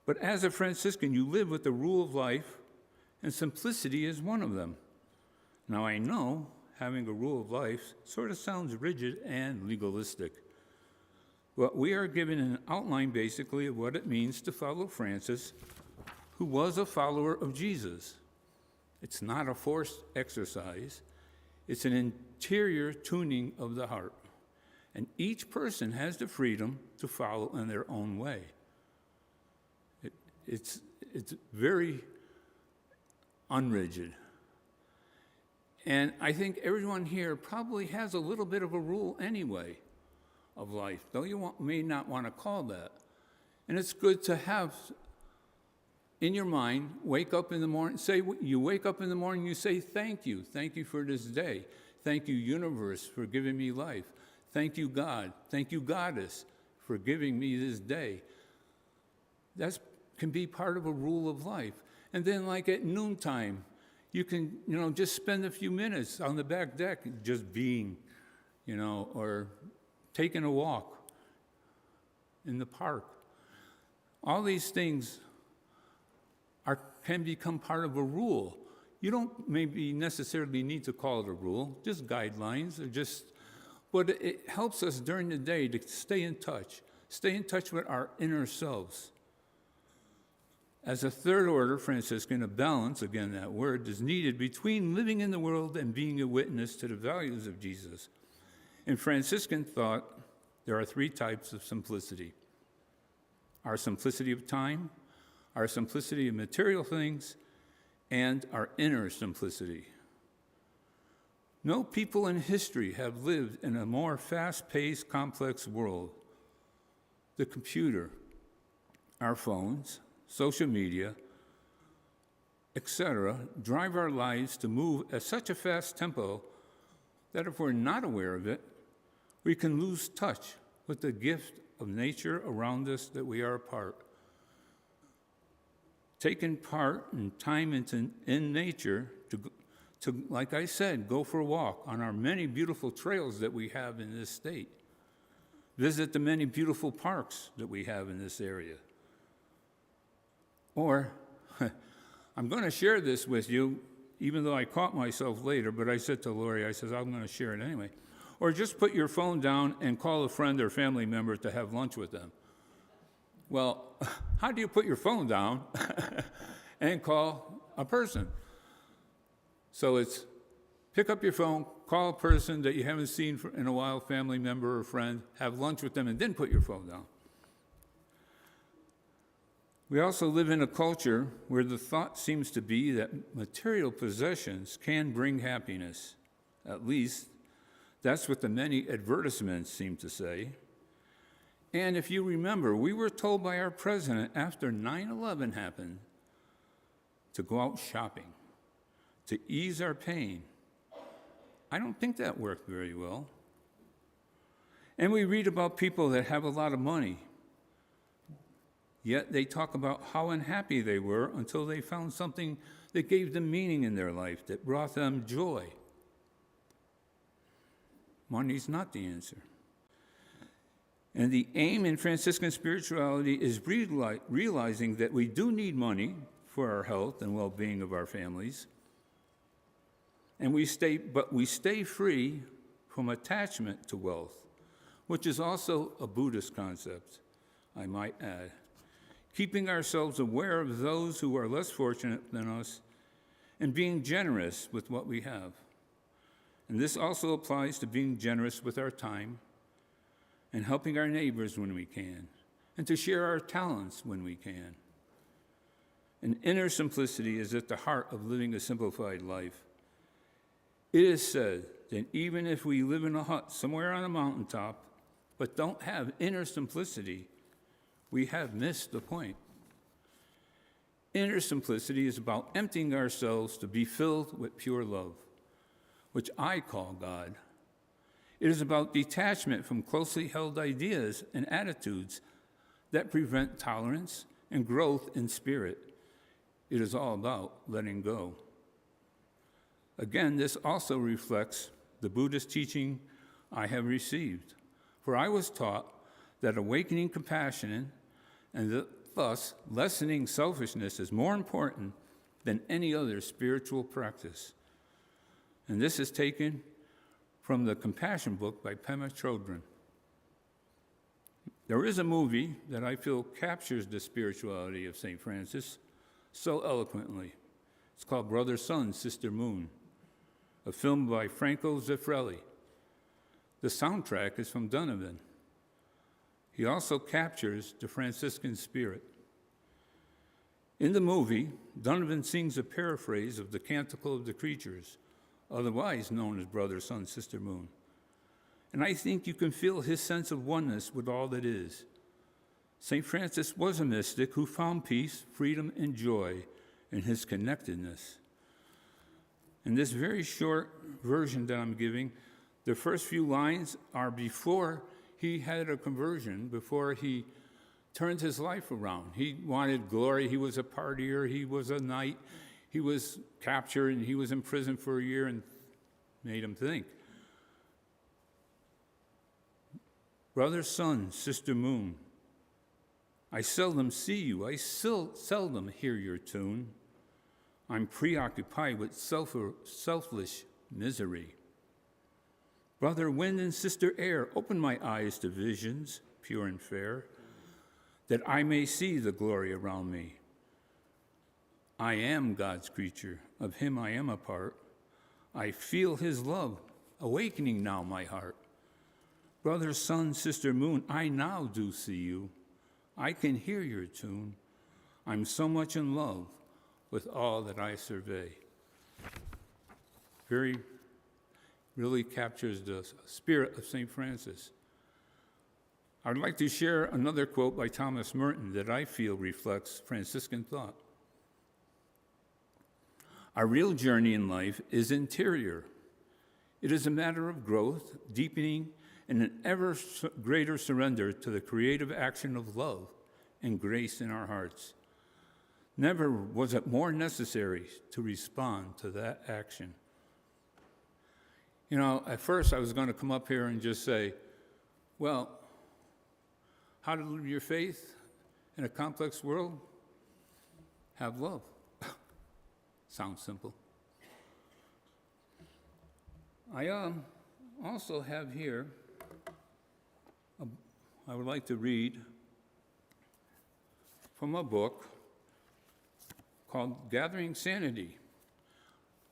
But as a Franciscan, you live with the rule of life, and simplicity is one of them. Now, I know having a rule of life sort of sounds rigid and legalistic. But we are given an outline, basically, of what it means to follow Francis, who was a follower of Jesus. It's not a forced exercise. It's an interior tuning of the heart. And each person has the freedom to follow in their own way. It's very unrigid. And I think everyone here probably has a little bit of a rule anyway of life, though you may not want to call that. And it's good to have in your mind, wake up in the morning, you wake up in the morning, you say, thank you for this day. Thank you, universe, for giving me life. Thank you, God. Thank you, Goddess, for giving me this day. That can be part of a rule of life. And then like at noontime, you can, just spend a few minutes on the back deck just being, or taking a walk in the park. All these things can become part of a rule. You don't maybe necessarily need to call it a rule, just guidelines, but it helps us during the day to stay in touch with our inner selves. As a third order Franciscan, a balance, again that word, is needed between living in the world and being a witness to the values of Jesus. In Franciscan thought, there are 3 types of simplicity: our simplicity of time, our simplicity of material things, and our inner simplicity. No people in history have lived in a more fast-paced, complex world. The computer, our phones, social media, etc., drive our lives to move at such a fast tempo that if we're not aware of it, we can lose touch with the gift of nature around us that we are a part. Taking part in time in nature to, like I said, go for a walk on our many beautiful trails that we have in this state. Visit the many beautiful parks that we have in this area. Or, I'm going to share this with you, even though I caught myself later, but I said to Lori, I'm going to share it anyway. Or just put your phone down and call a friend or family member to have lunch with them. Well, how do you put your phone down and call a person? So it's pick up your phone, call a person that you haven't seen in a while, family member or friend, have lunch with them, and then put your phone down. We also live in a culture where the thought seems to be that material possessions can bring happiness. At least, that's what the many advertisements seem to say. And if you remember, we were told by our president after 9/11 happened to go out shopping, to ease our pain. I don't think that worked very well. And we read about people that have a lot of money, yet they talk about how unhappy they were until they found something that gave them meaning in their life, that brought them joy. Money's not the answer. And the aim in Franciscan spirituality is realizing that we do need money for our health and well-being of our families. And we stay free from attachment to wealth, which is also a Buddhist concept, I might add. Keeping ourselves aware of those who are less fortunate than us and being generous with what we have. And this also applies to being generous with our time and helping our neighbors when we can, and to share our talents when we can. And inner simplicity is at the heart of living a simplified life. It is said that even if we live in a hut somewhere on a mountaintop, but don't have inner simplicity, we have missed the point. Inner simplicity is about emptying ourselves to be filled with pure love, which I call God. It is about detachment from closely held ideas and attitudes that prevent tolerance and growth in spirit. It is all about letting go. Again, this also reflects the Buddhist teaching I have received, for I was taught that awakening compassion and thus lessening selfishness is more important than any other spiritual practice. And this is taken from the Compassion book by Pema Chodron. There is a movie that I feel captures the spirituality of St. Francis so eloquently. It's called Brother Sun, Sister Moon, a film by Franco Zeffirelli. The soundtrack is from Donovan. He also captures the Franciscan spirit. In the movie, Donovan sings a paraphrase of the Canticle of the Creatures, otherwise known as Brother Sun, Sister Moon. And I think you can feel his sense of oneness with all that is. St. Francis was a mystic who found peace, freedom, and joy in his connectedness. In this very short version that I'm giving, the first few lines are before he had a conversion, before he turned his life around. He wanted glory. He was a partier. He was a knight. He was captured, and he was in prison for a year, and made him think. Brother Sun, Sister Moon, I seldom see you. I seldom hear your tune. I'm preoccupied with selfish misery. Brother Wind and Sister Air, open my eyes to visions, pure and fair, that I may see the glory around me. I am God's creature, of him I am a part. I feel his love, awakening now my heart. Brother Sun, Sister Moon, I now do see you. I can hear your tune. I'm so much in love with all that I survey. Really captures the spirit of St. Francis. I'd like to share another quote by Thomas Merton that I feel reflects Franciscan thought. Our real journey in life is interior. It is a matter of growth, deepening, and an ever greater surrender to the creative action of love and grace in our hearts. Never was it more necessary to respond to that action. You know, at first I was going to come up here and just say, well, how to live your faith in a complex world? Have love. Sounds simple. I also have here, I would like to read from a book called Gathering Sanity.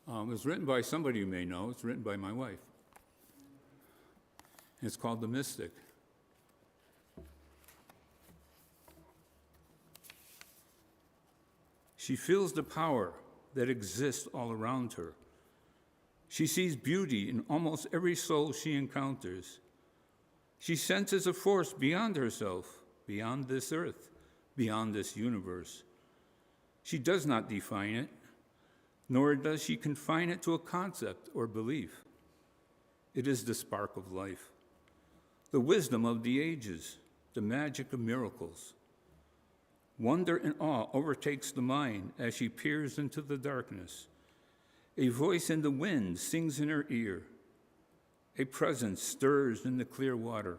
It was written by somebody you may know. It's written by my wife. It's called The Mystic. She feels the power that exists all around her. She sees beauty in almost every soul she encounters. She senses a force beyond herself, beyond this earth, beyond this universe. She does not define it, nor does she confine it to a concept or belief. It is the spark of life, the wisdom of the ages, the magic of miracles. Wonder and awe overtakes the mind as she peers into the darkness. A voice in the wind sings in her ear. A presence stirs in the clear water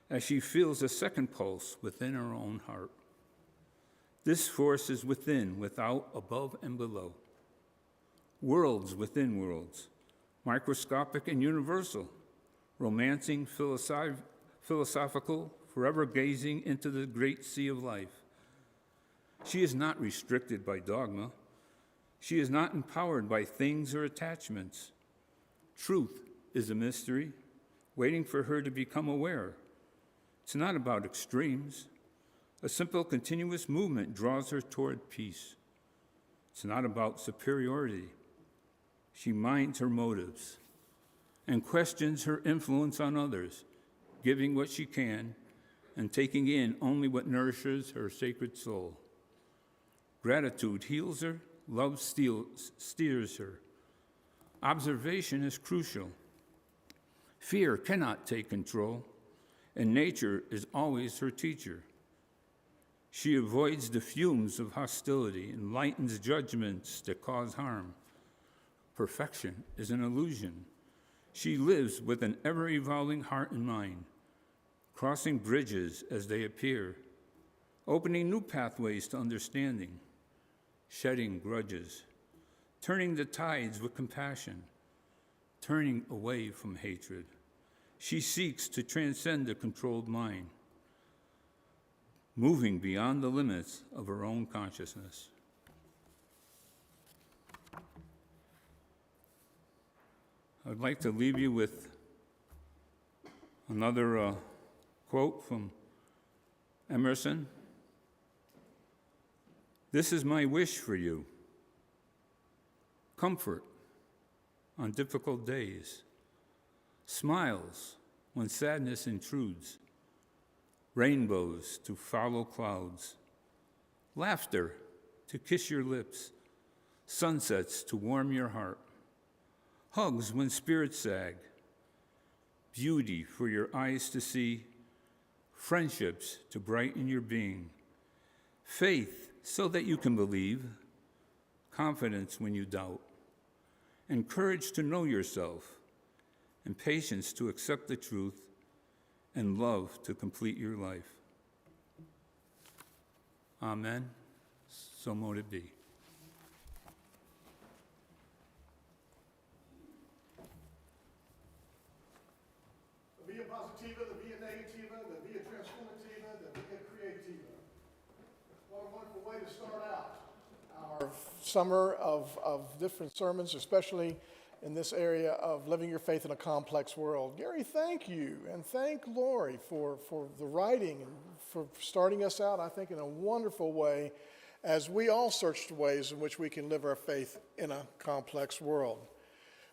as she feels a second pulse within her own heart. This force is within, without, above, and below. Worlds within worlds, microscopic and universal, romancing, philosophical, forever gazing into the great sea of life. She is not restricted by dogma. She is not empowered by things or attachments. Truth is a mystery, waiting for her to become aware. It's not about extremes. A simple, continuous movement draws her toward peace. It's not about superiority. She minds her motives and questions her influence on others, giving what she can and taking in only what nourishes her sacred soul. Gratitude heals her, love steers her. Observation is crucial. Fear cannot take control, and nature is always her teacher. She avoids the fumes of hostility and lightens judgments that cause harm. Perfection is an illusion. She lives with an ever-evolving heart and mind, crossing bridges as they appear, opening new pathways to understanding, shedding grudges, turning the tides with compassion, turning away from hatred. She seeks to transcend the controlled mind, moving beyond the limits of her own consciousness. I'd like to leave you with another quote from Emerson. This is my wish for you. Comfort on difficult days, smiles when sadness intrudes, rainbows to follow clouds, laughter to kiss your lips, sunsets to warm your heart, hugs when spirits sag, beauty for your eyes to see, friendships to brighten your being, faith so that you can believe, confidence when you doubt, and courage to know yourself, and patience to accept the truth, and love to complete your life. Amen. So mote it be. The via positiva, the via negativa, the via transformativa, the via creativa. What a wonderful way to start out our summer of different sermons, especially in this area of living your faith in a complex world. Gary, thank you, and thank Lori for the writing and for starting us out, I think, in a wonderful way as we all search the ways in which we can live our faith in a complex world.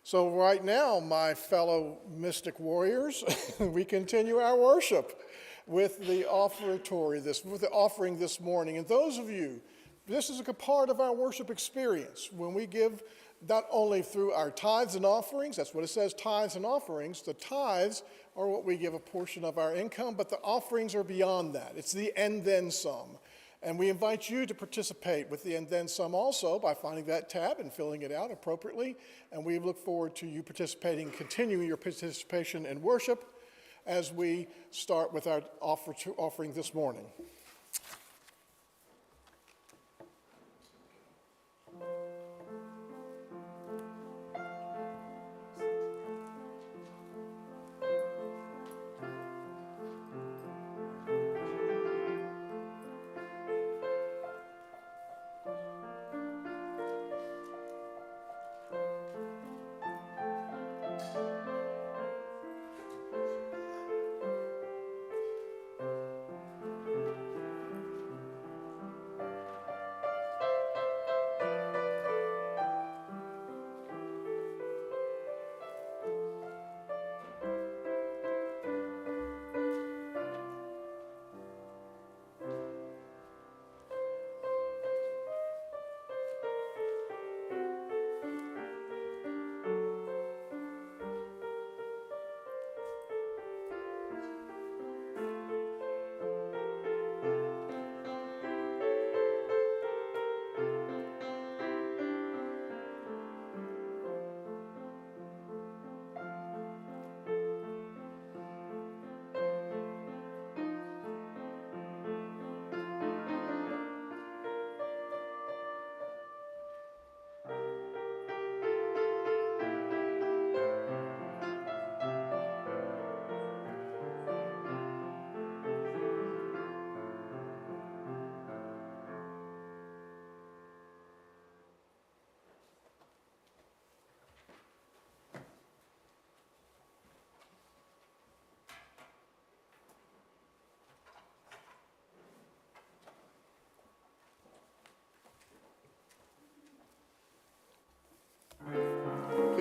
So right now, my fellow mystic warriors, we continue our worship with the offertory, with the offering this morning. And those of you, this is a part of our worship experience when we give not only through our tithes and offerings, that's what it says, tithes and offerings. The tithes are what we give a portion of our income, but the offerings are beyond that. It's the and then some. And we invite you to participate with the and then some also by finding that tab and filling it out appropriately. And we look forward to you participating, continuing your participation in worship as we start with our offering this morning.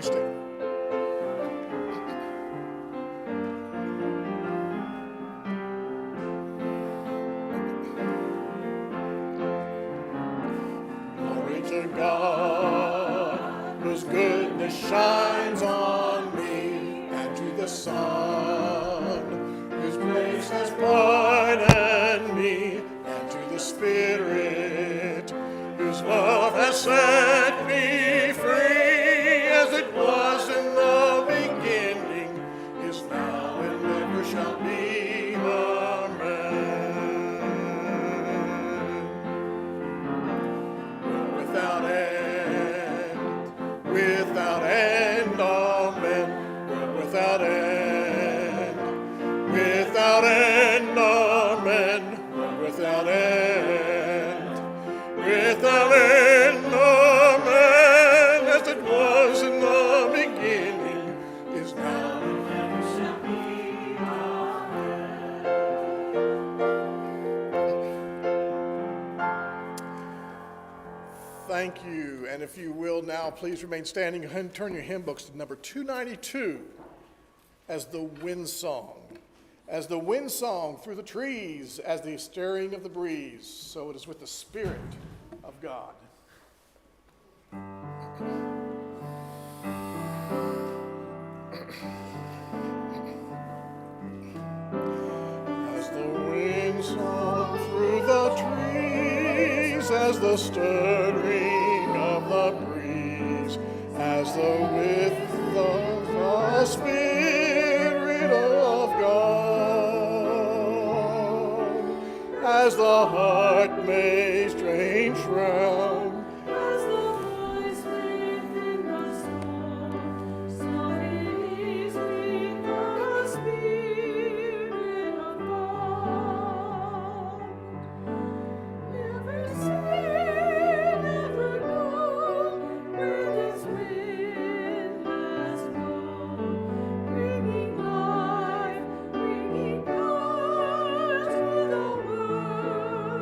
Please stand. Glory to God, whose goodness shines on me, and to the Son, whose grace has pardoned me, and to the Spirit, whose love has set me free, as it was in the beginning, is now, and ever shall be. Amen. Without end, without end, amen. Without end, without end, amen. Without end, without end, amen. As it was in the beginning, is now, and ever shall be. Thank you. And if you will now, please remain standing and turn your hymn books to number 292 as the wind song. As the wind song through the trees, as the stirring of the breeze, so it is with the Spirit of God. As the wind song through the trees, as the stirring of the breeze, as the with the Spirit of God, as the heart may strange round, As the voice within the soul, so it is with the Spirit of God. Never say, never know where this wind has blown, bringing life, bringing God to the world.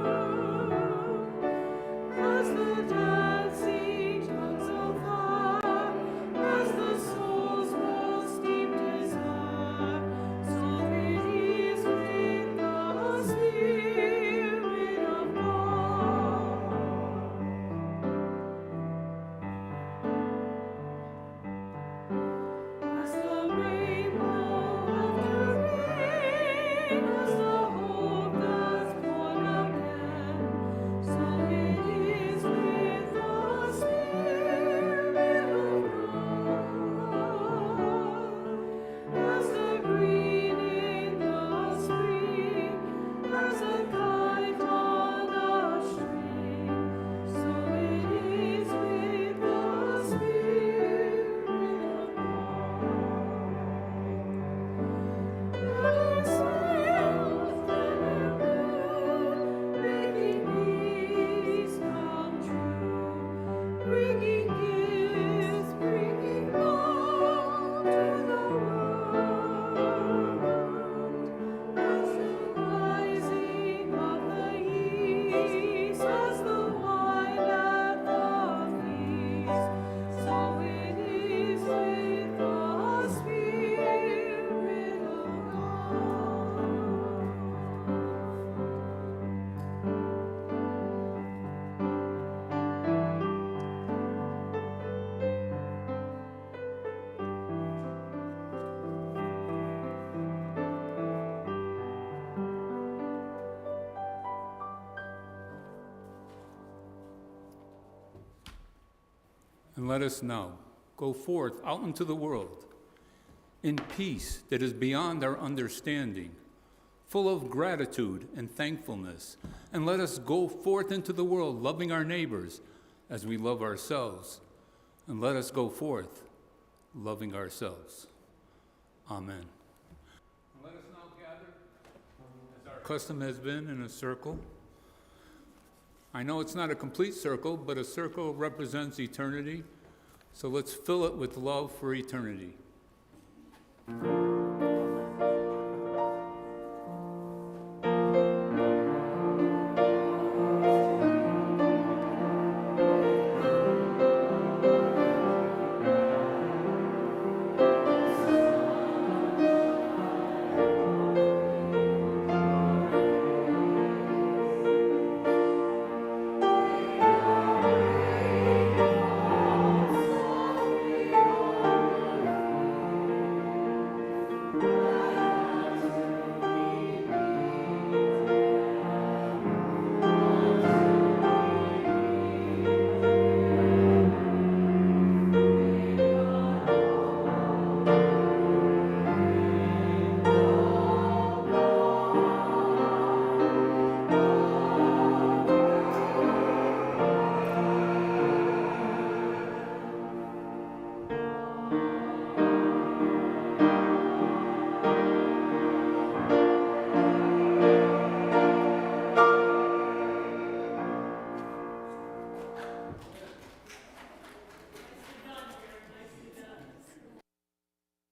As the dancing tongues of fire, as the soul's most deep desire, so it is with the Spirit of God. As the rainbow after rain, as the hope that's born again, so it is with the Spirit of God. As the green in the spring, as a kite on a string, so it is with the Spirit of God. Never sailed, never knew, making peace come true, bringing gifts, bringing love to the world. As the rising of the east, as the wine at the feast, so it is with the Spirit of God. And let us now go forth out into the world in peace that is beyond our understanding, full of gratitude and thankfulness. And let us go forth into the world loving our neighbors as we love ourselves. And let us go forth loving ourselves. Amen. And let us now gather, as our custom has been, in a circle. I know it's not a complete circle, but a circle represents eternity. So let's fill it with love for eternity.